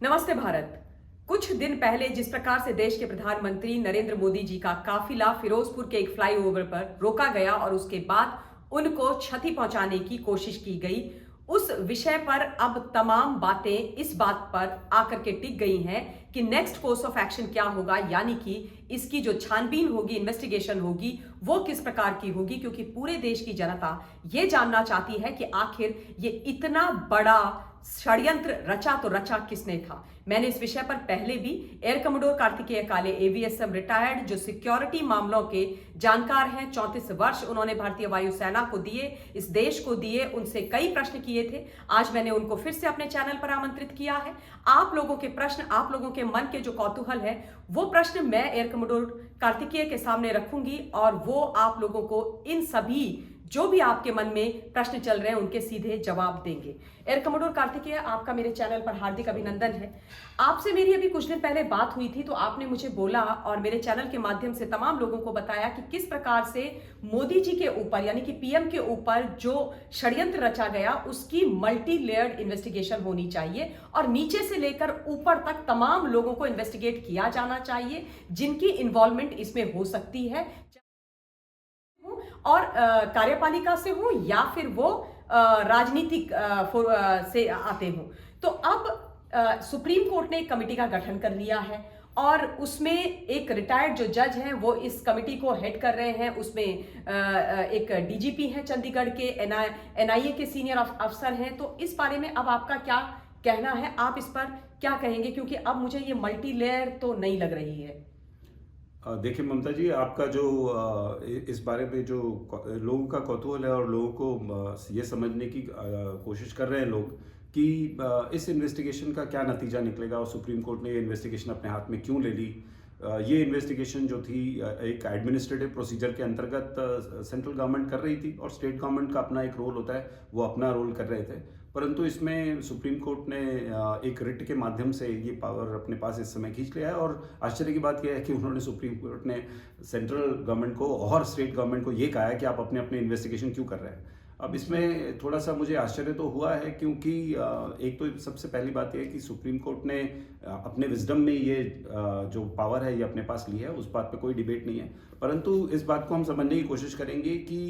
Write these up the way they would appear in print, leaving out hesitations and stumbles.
नमस्ते भारत। कुछ दिन पहले जिस प्रकार से देश के प्रधानमंत्री नरेंद्र मोदी जी का काफिला फिरोजपुर के एक फ्लाईओवर पर रोका गया और उसके बाद उनको क्षति पहुंचाने की कोशिश की गई, उस विषय पर अब तमाम बातें इस बात पर आकर के टिक गई हैं कि नेक्स्ट कोर्स ऑफ एक्शन क्या होगा, यानी कि इसकी जो छानबीन होगी, इन्वेस्टिगेशन होगी, वो किस प्रकार की होगी। क्योंकि पूरे देश की जनता ये जानना चाहती है कि आखिर ये इतना बड़ा षड्यंत्र रचा तो रचा किसने था। मैंने इस विषय पर पहले भी एयर कमोडोर कार्तिकेय काले, एवीएसएम रिटायर्ड, जो सिक्योरिटी मामलों के जानकार हैं, 34 वर्ष उन्होंने भारतीय वायुसेना को दिए, इस देश को दिए, उनसे कई प्रश्न किए थे। आज मैंने उनको फिर से अपने चैनल पर आमंत्रित किया है। आप लोगों के प्रश्न, आप लोगों के मन के जो कौतूहल है, वो प्रश्न मैं एयर कमोडोर कार्तिकेय के सामने रखूंगी और वो आप लोगों को इन सभी जो भी आपके मन में प्रश्न चल रहे हैं उनके सीधे जवाब देंगे। एयर कमोडोर कार्तिकेय, आपका मेरे चैनल पर हार्दिक अभिनंदन है। आपसे मेरी अभी कुछ दिन पहले बात हुई थी तो आपने मुझे बोला और मेरे चैनल के माध्यम से तमाम लोगों को बताया कि किस प्रकार से मोदी जी के ऊपर, यानी कि पीएम के ऊपर जो षड्यंत्र रचा गया, उसकी मल्टी लेयर्ड इन्वेस्टिगेशन होनी चाहिए और नीचे से लेकर ऊपर तक तमाम लोगों को इन्वेस्टिगेट किया जाना चाहिए जिनकी इन्वॉल्वमेंट इसमें हो सकती है, और कार्यपालिका से हो या फिर वो राजनीतिक से आते हो। तो अब सुप्रीम कोर्ट ने एक कमेटी का गठन कर लिया है और उसमें एक रिटायर्ड जो जज हैं वो इस कमेटी को हेड कर रहे हैं। उसमें एक डीजीपी हैं चंडीगढ़ के, एनआईए के सीनियर अफसर हैं। तो इस बारे में अब आपका क्या कहना है, आप इस पर क्या कहेंगे? क्योंकि अब मुझे ये मल्टी लेयर तो नहीं लग रही है। देखिए ममता जी, आपका जो इस बारे में जो लोगों का कौतूहल है और लोगों को ये समझने की कोशिश कर रहे हैं लोग कि इस इन्वेस्टिगेशन का क्या नतीजा निकलेगा और सुप्रीम कोर्ट ने ये इन्वेस्टिगेशन अपने हाथ में क्यों ले ली। ये इन्वेस्टिगेशन जो थी एक एडमिनिस्ट्रेटिव प्रोसीजर के अंतर्गत सेंट्रल गवर्नमेंट कर रही थी और स्टेट गवर्नमेंट का अपना एक रोल होता है, वो अपना रोल कर रहे थे। परंतु इसमें सुप्रीम कोर्ट ने एक रिट के माध्यम से ये पावर अपने पास इस समय खींच लिया है। और आश्चर्य की बात यह है कि उन्होंने, सुप्रीम कोर्ट ने सेंट्रल गवर्नमेंट को और स्टेट गवर्नमेंट को ये कहा है कि आप अपने अपने इन्वेस्टिगेशन क्यों कर रहे हैं। अब इसमें थोड़ा सा मुझे आश्चर्य तो हुआ है क्योंकि एक तो सबसे पहली बात यह है कि सुप्रीम कोर्ट ने अपने विजडम में ये जो पावर है ये अपने पास ली है, उस बात पे कोई डिबेट नहीं है। परंतु इस बात को हम समझने की कोशिश करेंगे कि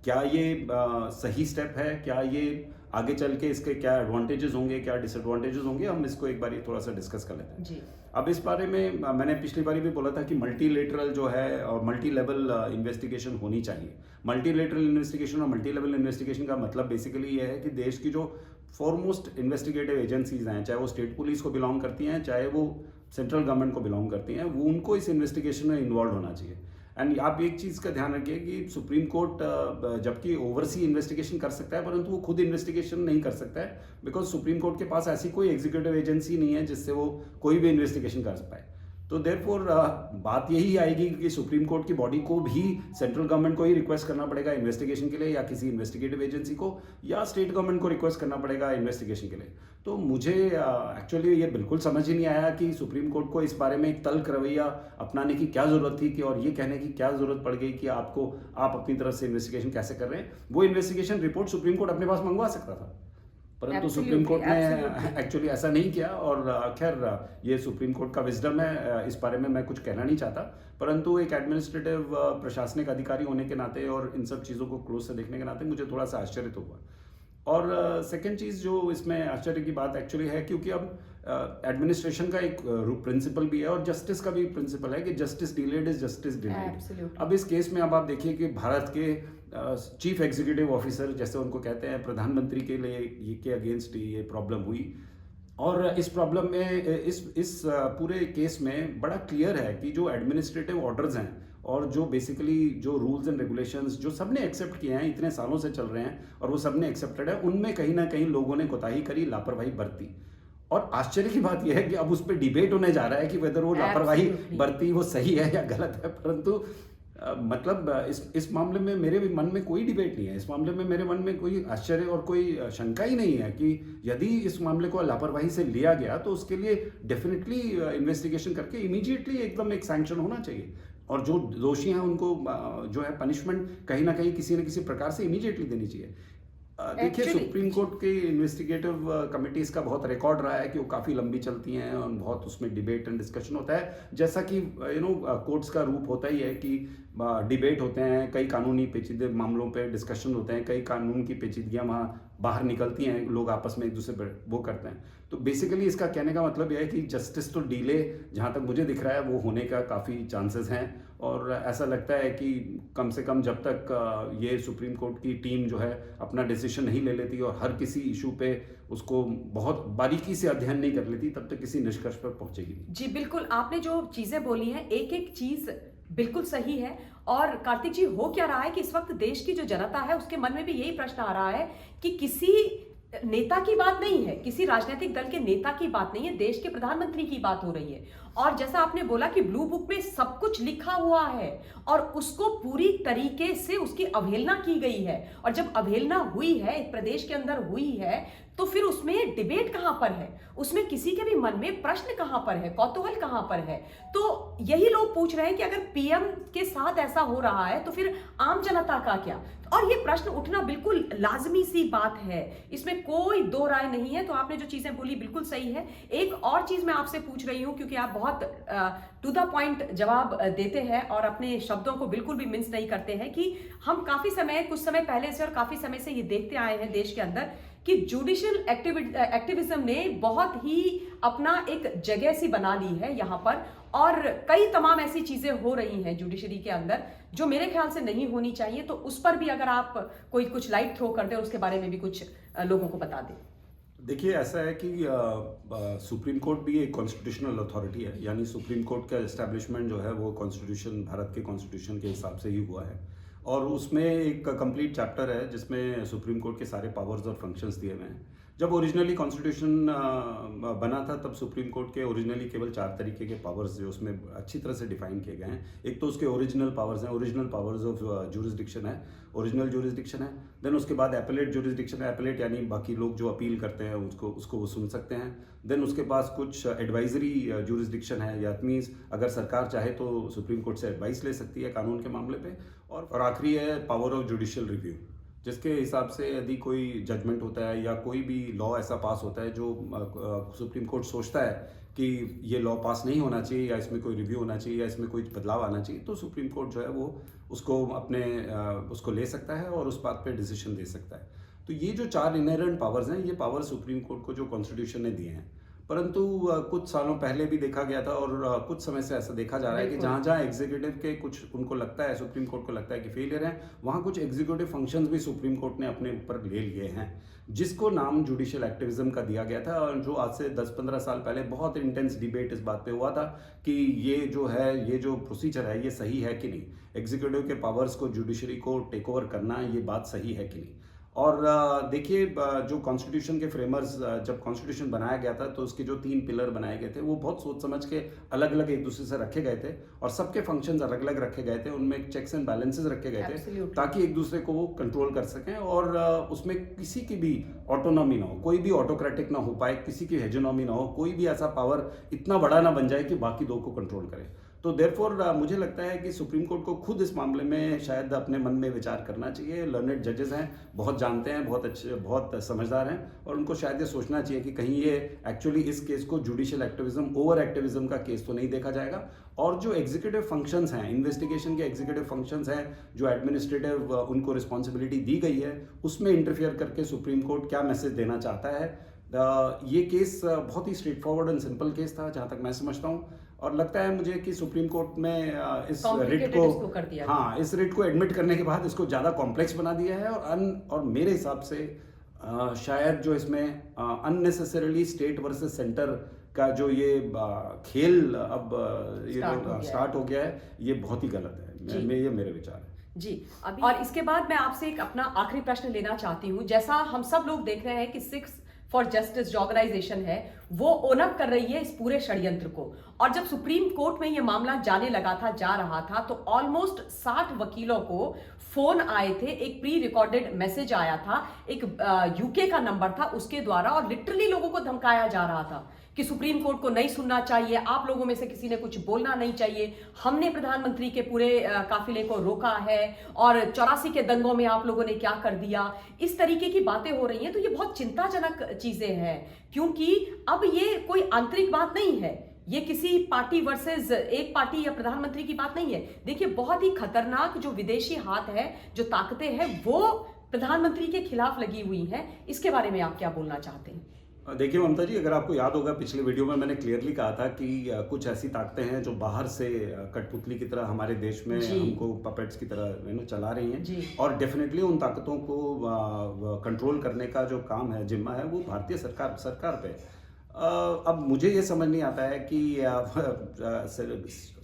क्या ये सही स्टेप है, क्या ये आगे चल के इसके क्या एडवांटेजेस होंगे, क्या डिसएडवांटेजेस होंगे, हम इसको एक बार थोड़ा सा डिस्कस कर लेते हैं जी। अब इस बारे में मैंने पिछली बार भी बोला था कि मल्टीलेटरल जो है और मल्टी लेवल इन्वेस्टिगेशन होनी चाहिए। मल्टीलेटरल इन्वेस्टिगेशन और मल्टी लेवल इन्वेस्टिगेशन का मतलब बेसिकली ये है कि देश की जो फॉरमोस्ट इन्वेस्टिगेटिव एजेंसीज हैं, चाहे वो स्टेट पुलिस को बिलोंग करती हैं, चाहे वो सेंट्रल गवर्नमेंट को बिलोंग करती हैं, वो उनको इस इन्वेस्टिगेशन में इन्वॉल्व होना चाहिए। एंड आप एक चीज़ का ध्यान रखिए कि सुप्रीम कोर्ट जबकि ओवरसी इन्वेस्टिगेशन कर सकता है, परंतु वो खुद इन्वेस्टिगेशन नहीं कर सकता है, बिकॉज सुप्रीम कोर्ट के पास ऐसी कोई एग्जीक्यूटिव एजेंसी नहीं है जिससे वो कोई भी इन्वेस्टिगेशन कर पाए। तो देयरफॉर बात यही आएगी कि सुप्रीम कोर्ट की बॉडी को भी सेंट्रल गवर्नमेंट को ही रिक्वेस्ट करना पड़ेगा इन्वेस्टिगेशन के लिए, या किसी इन्वेस्टिगेटिव एजेंसी को, या स्टेट गवर्नमेंट को रिक्वेस्ट करना पड़ेगा इन्वेस्टिगेशन के लिए। तो मुझे एक्चुअली ये बिल्कुल समझ ही नहीं आया कि सुप्रीम कोर्ट को इस बारे में एक तल्ख रवैया अपनाने की क्या जरूरत थी कि, और ये कहने की क्या जरूरत पड़ गई कि आप अपनी तरफ से इन्वेस्टिगेशन कैसे कर रहे हैं। वो इन्वेस्टिगेशन रिपोर्ट सुप्रीम कोर्ट अपने पास मंगवा सकता था, परंतु सुप्रीम कोर्ट ने एक्चुअली ऐसा नहीं किया। और खैर ये सुप्रीम कोर्ट का विजडम है, इस बारे में मैं कुछ कहना नहीं चाहता, परंतु एक एडमिनिस्ट्रेटिव प्रशासनिक अधिकारी होने के नाते और इन सब चीज़ों को क्लोज से देखने के नाते मुझे थोड़ा सा आश्चर्य तो हुआ। और सेकंड चीज़ जो इसमें आश्चर्य की बात एक्चुअली है, क्योंकि अब एडमिनिस्ट्रेशन का एक प्रिंसिपल भी है और जस्टिस का भी प्रिंसिपल है कि justice delayed is justice delayed. अब इस केस में अब आप देखिए कि भारत के चीफ एग्जीक्यूटिव ऑफिसर, जैसे उनको कहते हैं, प्रधानमंत्री के लिए ये के अगेंस्ट ये प्रॉब्लम हुई। और इस प्रॉब्लम में इस पूरे केस में बड़ा क्लियर है कि जो एडमिनिस्ट्रेटिव ऑर्डर्स हैं और जो बेसिकली जो रूल्स एंड रेगुलेशंस जो सबने एक्सेप्ट किए हैं, इतने सालों से चल रहे हैं और वो सबने एक्सेप्टेड है, उनमें कहीं ना कहीं लोगों ने कोताही करी, लापरवाही बरती। और आश्चर्य की बात यह है कि अब उस पर डिबेट होने जा रहा है कि वेदर वो लापरवाही बरती वो सही है या गलत है। परंतु मतलब इस मामले में मेरे भी मन में कोई डिबेट नहीं है। इस मामले में मेरे मन में कोई आश्चर्य और कोई शंका ही नहीं है कि यदि इस मामले को लापरवाही से लिया गया तो उसके लिए डेफिनेटली इन्वेस्टिगेशन करके इमीडिएटली एकदम एक सैंक्शन होना चाहिए, और जो दोषी हैं उनको जो है पनिशमेंट कहीं ना कहीं किसी न किसी प्रकार से इमीडिएटली देनी चाहिए। देखिए, Actually, सुप्रीम कोर्ट की इन्वेस्टिगेटिव कमिटीज का बहुत रिकॉर्ड रहा है कि वो काफ़ी लंबी चलती हैं और बहुत उसमें डिबेट एंड डिस्कशन होता है। जैसा कि कोर्ट्स का रूप होता ही है कि डिबेट होते हैं, कई कानूनी पेचीदे मामलों पे डिस्कशन होते हैं, कई कानून की पेचीदगियाँ वहाँ बाहर निकलती हैं, लोग आपस में एक दूसरे पर वो करते हैं। तो बेसिकली इसका कहने का मतलब यह है कि जस्टिस तो डिले, जहाँ तक मुझे दिख रहा है, वो होने का काफ़ी चांसेस हैं। और ऐसा लगता है कि कम से कम जब तक ये सुप्रीम कोर्ट की टीम जो है अपना डिसीजन नहीं ले लेती और हर किसी इशू पे उसको बहुत बारीकी से अध्ययन नहीं कर लेती, तब तक किसी निष्कर्ष पर पहुंचेगी नहीं। जी बिल्कुल, आपने जो चीजें बोली हैं एक एक चीज बिल्कुल सही है। और कार्तिक जी, हो क्या रहा है कि इस वक्त देश की जो जनता है उसके मन में भी यही प्रश्न आ रहा है कि किसी नेता की बात नहीं है, किसी राजनीतिक दल के नेता की बात नहीं है, देश के प्रधानमंत्री की बात हो रही है। और जैसा आपने बोला कि ब्लू बुक में सब कुछ लिखा हुआ है और उसको पूरी तरीके से उसकी अवहेलना की गई है। और जब अवहेलना हुई है, एक प्रदेश के अंदर हुई है, तो फिर उसमें डिबेट कहां पर है, उसमें किसी के भी मन में प्रश्न कहां पर है, कौतूहल कहां पर है। तो यही लोग पूछ रहे हैं कि अगर पीएम के साथ ऐसा हो रहा है तो फिर आम जनता का क्या। और ये प्रश्न उठना बिल्कुल लाजमी सी बात है, इसमें कोई दो राय नहीं है। तो आपने जो चीजें बोली बिल्कुल सही है। एक और चीज मैं आपसे पूछ रही हूं, क्योंकि आप बहुत टू द पॉइंट जवाब देते हैं और अपने शब्दों को बिल्कुल भी मिस नहीं करते हैं, कि हम कुछ समय पहले से और काफी समय से ये देखते आए हैं देश के अंदर कि जुडिशियल एक्टिविज्म ने बहुत ही अपना एक जगह सी बना ली है यहाँ पर। और कई तमाम ऐसी चीजें हो रही हैं जुडिशरी के अंदर जो मेरे ख्याल से नहीं होनी चाहिए। तो उस पर भी अगर आप कोई कुछ लाइट थ्रो कर दें, उसके बारे में भी कुछ लोगों को बता दें। देखिए, ऐसा है कि सुप्रीम कोर्ट भी एक कॉन्स्टिट्यूशनल अथॉरिटी है, यानी सुप्रीम कोर्ट का एस्टैब्लिशमेंट जो है वो कॉन्स्टिट्यूशन, भारत के कॉन्स्टिट्यूशन के हिसाब से ही हुआ है। और उसमें एक कंप्लीट चैप्टर है जिसमें सुप्रीम कोर्ट के सारे पावर्स और फंक्शंस दिए हुए हैं। जब ओरिजिनली कॉन्स्टिट्यूशन बना था तब सुप्रीम कोर्ट के ओरिजिनली केवल 4 तरीके के पावर्स जो उसमें अच्छी तरह से डिफाइन किए गए हैं। एक तो उसके ओरिजिनल पावर्स हैं, ओरिजिनल पावर्स ऑफ जुरिसडिक्शन है, ओरिजिनल जुरिसडिक्शन है। देन उसके बाद एपेलेट जुरिसडिक्शन है, एपेलेट यानी बाकी लोग जो अपील करते हैं उसको वो सुन सकते हैं। देन उसके पास कुछ एडवाइजरी जुरिसडिक्शन है, या मीन्स अगर सरकार चाहे तो सुप्रीम कोर्ट से एडवाइस ले सकती है कानून के मामले पे। और आखिरी है पावर ऑफ जुडिशियल रिव्यू, जिसके हिसाब से यदि कोई जजमेंट होता है या कोई भी लॉ ऐसा पास होता है जो सुप्रीम कोर्ट सोचता है कि ये लॉ पास नहीं होना चाहिए या इसमें कोई रिव्यू होना चाहिए या इसमें कोई बदलाव आना चाहिए, तो सुप्रीम कोर्ट जो है वो उसको ले सकता है और उस बात पे डिसीजन दे सकता है। तो ये जो 4 इनहेरेंट पावर्स हैं, ये पावर सुप्रीम कोर्ट को जो कॉन्स्टिट्यूशन ने दिए हैं। परंतु कुछ सालों पहले भी देखा गया था और कुछ समय से ऐसा देखा जा रहा है कि जहाँ जहाँ एग्जीक्यूटिव के कुछ उनको लगता है, सुप्रीम कोर्ट को लगता है कि फेलियर है, वहाँ कुछ एग्जीक्यूटिव फंक्शंस भी सुप्रीम कोर्ट ने अपने ऊपर ले लिए हैं, जिसको नाम जुडिशियल एक्टिविज्म का दिया गया था। और जो आज से 10-15 साल पहले बहुत इंटेंस डिबेट इस बात पे हुआ था कि ये जो प्रोसीजर है ये सही है कि नहीं, एग्जीक्यूटिव के पावर्स को जुडिशरी को टेक ओवर करना, ये बात सही है कि नहीं। और देखिए, जो कॉन्स्टिट्यूशन के फ्रेमर्स, जब कॉन्स्टिट्यूशन बनाया गया था तो उसके जो 3 पिलर बनाए गए थे वो बहुत सोच समझ के अलग अलग एक दूसरे से रखे गए थे और सबके फंक्शंस अलग अलग रखे गए थे, उनमें चेक्स एंड बैलेंसेस रखे गए थे ताकि एक दूसरे को वो कंट्रोल कर सकें और उसमें किसी की भी ऑटोनॉमी ना हो, कोई भी ऑटोक्रेटिक ना हो पाए, किसी की हेजोनॉमी ना हो, कोई भी ऐसा पावर इतना बड़ा ना बन जाए कि बाकी दो को कंट्रोल करे। तो देयरफॉर मुझे लगता है कि सुप्रीम कोर्ट को खुद इस मामले में शायद अपने मन में विचार करना चाहिए। लर्नेड जजेस हैं, बहुत जानते हैं, बहुत अच्छे, बहुत समझदार हैं और उनको शायद ये सोचना चाहिए कि कहीं ये एक्चुअली इस केस को जुडिशियल एक्टिविज्म, ओवर एक्टिविज्म का केस तो नहीं देखा जाएगा। और जो एग्जीक्यूटिव फंक्शंस हैं, इन्वेस्टिगेशन के एग्जीक्यूटिव फंक्शंस हैं, जो एडमिनिस्ट्रेटिव उनको रिस्पॉन्सिबिलिटी दी गई है, उसमें इंटरफियर करके सुप्रीम कोर्ट क्या मैसेज देना चाहता है। ये केस बहुत ही straight forward and simple case था जहाँ तक मैं समझता हूँ, और लगता है मुझे कि सुप्रीम कोर्ट में इस रिट को एडमिट करने के बाद इसको ज़्यादा कॉम्प्लेक्स बना दिया है और मेरे हिसाब से शायद जो इसमें अननेसेसरीली स्टेट वर्सेस सेंटर का जो ये खेल अब स्टार्ट हो गया है, ये बहुत ही गलत है। ये मेरे विचार है जी। अभी और इसके बाद मैं आपसे एक अपना आखिरी प्रश्न लेना चाहती हूँ। जैसा हम सब लोग देख रहे हैं कि 6 फॉर जस्टिस जो ऑर्गेनाइजेशन है वो ओन अप कर रही है इस पूरे षड्यंत्र को। और जब सुप्रीम कोर्ट में ये मामला जाने लगा था, जा रहा था, तो ऑलमोस्ट 60 वकीलों को फोन आए थे, एक प्री रिकॉर्डेड मैसेज आया था, एक यूके का नंबर था उसके द्वारा, और लिटरली लोगों को धमकाया जा रहा था कि सुप्रीम कोर्ट को नहीं सुनना चाहिए, आप लोगों में से किसी ने कुछ बोलना नहीं चाहिए, हमने प्रधानमंत्री के पूरे काफिले को रोका है, और 84 के दंगों में आप लोगों ने क्या कर दिया, इस तरीके की बातें हो रही हैं। तो ये बहुत चिंताजनक चीजें हैं, क्योंकि अब ये कोई आंतरिक बात नहीं है, ये किसी पार्टी वर्सेस एक पार्टी या प्रधानमंत्री की बात नहीं है। देखिए, बहुत ही खतरनाक जो विदेशी हाथ है, जो ताकतें हैं, वो प्रधानमंत्री के खिलाफ लगी हुई हैं। इसके बारे में आप क्या बोलना चाहते हैं? देखिए ममता जी, अगर आपको याद होगा पिछले वीडियो में मैंने क्लियरली कहा था कि कुछ ऐसी ताकतें हैं जो बाहर से कठपुतली की तरह हमारे देश में हमको पपेट्स की तरह चला रही हैं, और डेफिनेटली उन ताकतों को कंट्रोल करने का जो काम है, जिम्मा है, वो भारतीय सरकार पे है। अब मुझे ये समझ नहीं आता है कि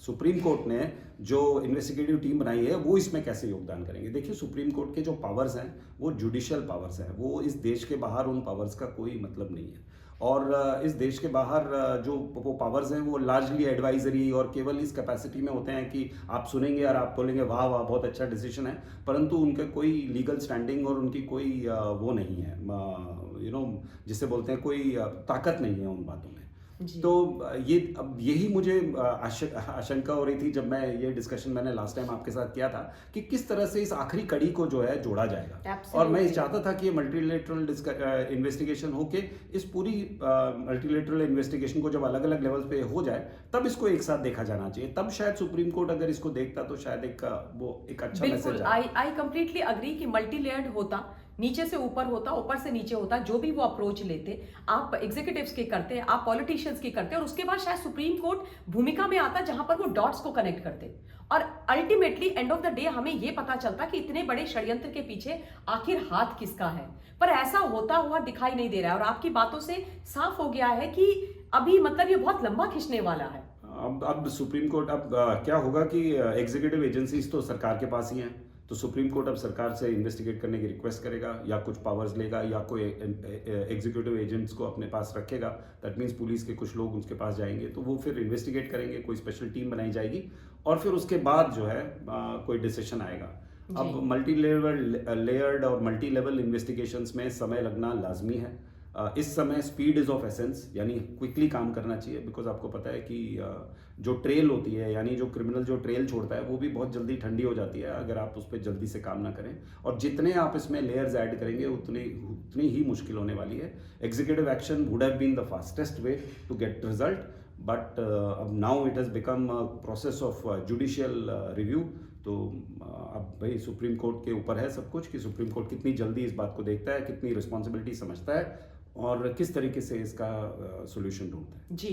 सुप्रीम कोर्ट ने जो इन्वेस्टिगेटिव टीम बनाई है वो इसमें कैसे योगदान करेंगे। देखिए, सुप्रीम कोर्ट के जो पावर्स हैं वो जुडिशियल पावर्स हैं, वो इस देश के बाहर उन पावर्स का कोई मतलब नहीं है। और इस देश के बाहर जो वो पावर्स हैं वो लार्जली एडवाइजरी और केवल इस कैपेसिटी में होते हैं कि आप सुनेंगे और आप बोलेंगे वाह वाह बहुत अच्छा डिसीजन है, परंतु उनके कोई लीगल स्टैंडिंग और उनकी कोई वो नहीं है, जिसे बोलते हैं कोई ताकत नहीं है उन बातों में। तो ये अब यही मुझे आशंका हो रही थी जब मैं ये डिस्कशन मैंने लास्ट टाइम आपके साथ किया था कि किस तरह से इस आखिरी कड़ी को जो है जोड़ा जाएगा। और मैं चाहता था कि ये मल्टीलेटरल इन्वेस्टिगेशन होके इस पूरी मल्टीलेटरल इन्वेस्टिगेशन को जब अलग अलग लेवल पे हो जाए तब इसको एक साथ देखा जाना चाहिए। तब शायद सुप्रीम कोर्ट अगर इसको देखता तो शायद एक अच्छा मैसेज। आई कंप्लीटली अग्री कि मल्टी लेयर्ड होता, नीचे से ऊपर होता, ऊपर से नीचे होता, जो भी वो अप्रोच लेते, आप एग्जीक्यूटिव्स के करते, आप पॉलिटिशियंस की करते, और उसके बाद शायद सुप्रीम कोर्ट भूमिका में आता जहां पर वो डॉट्स को कनेक्ट करते, और ultimately end of the day हमें ये पता चलता कि इतने बड़े षड्यंत्र के पीछे आखिर हाथ किसका है। पर ऐसा होता हुआ दिखाई नहीं दे रहा है, और आपकी बातों से साफ हो गया है कि अभी मतलब ये बहुत लंबा खिंचने वाला है। अब सुप्रीम कोर्ट क्या होगा कि एग्जीक्यूटिव एजेंसीज तो सरकार के पास ही हैं, तो सुप्रीम कोर्ट अब सरकार से इन्वेस्टिगेट करने की रिक्वेस्ट करेगा, या कुछ पावर्स लेगा, या कोई एग्जीक्यूटिव एजेंट्स को अपने पास रखेगा। दैट मीन्स पुलिस के कुछ लोग उसके पास जाएंगे, तो वो फिर इन्वेस्टिगेट करेंगे, कोई स्पेशल टीम बनाई जाएगी, और फिर उसके बाद जो है कोई डिसीजन आएगा। अब मल्टी लेयर्ड और मल्टी लेवल इन्वेस्टिगेशंस में समय लगना लाजमी है। इस समय स्पीड इज ऑफ एसेंस, यानी क्विकली काम करना चाहिए, बिकॉज आपको पता है कि जो ट्रेल होती है, यानी जो क्रिमिनल जो ट्रेल छोड़ता है, वो भी बहुत जल्दी ठंडी हो जाती है अगर आप उस पर जल्दी से काम ना करें। और जितने आप इसमें लेयर्स ऐड करेंगे उतनी ही मुश्किल होने वाली है। Executive action would have been the fastest way to get result, but अब now it has become a process of judicial review. तो अब भाई सुप्रीम कोर्ट के ऊपर है सब कुछ कि सुप्रीम कोर्ट कितनी जल्दी इस बात को देखता है, कितनी रिस्पॉन्सिबिलिटी समझता है, और किस तरीके से इसका सॉल्यूशन ढूंढता है। जी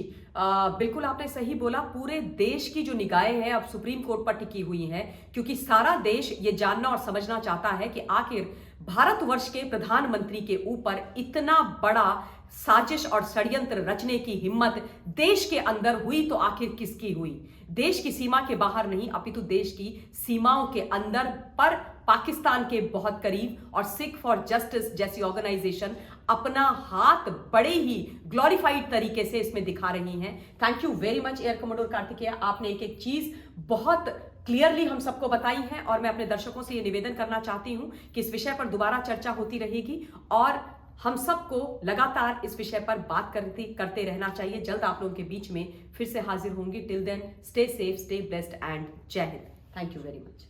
बिल्कुल आपने सही बोला। पूरे देश की जो निगाहें हैं अब सुप्रीम कोर्ट पर टिकी हुई हैं, क्योंकि सारा देश ये जानना और समझना चाहता है कि आखिर भारतवर्ष के प्रधानमंत्री के ऊपर इतना बड़ा साजिश और षड्यंत्र रचने की हिम्मत देश के अंदर हुई तो आखिर किसकी हुई। देश की सीमा के बाहर नहीं, अपितु देश की सीमाओं के अंदर, पर पाकिस्तान के बहुत करीब, और सिख फॉर जस्टिस जैसी ऑर्गेनाइजेशन अपना हाथ बड़े ही ग्लोरीफाइड तरीके से इसमें दिखा रही हैं। Thank you very much air commodore Kartikeya, आपने एक एक चीज बहुत क्लियरली हम सबको बताई है, और मैं अपने दर्शकों से ये निवेदन करना चाहती हूं कि इस विषय पर दोबारा चर्चा होती रहेगी, और हम सबको लगातार इस विषय पर बात करते रहना चाहिए। जल्द आप लोगों के बीच में फिर से हाजिर होंगी। Till then stay safe, stay blessed and जय हिंद। Thank you very much.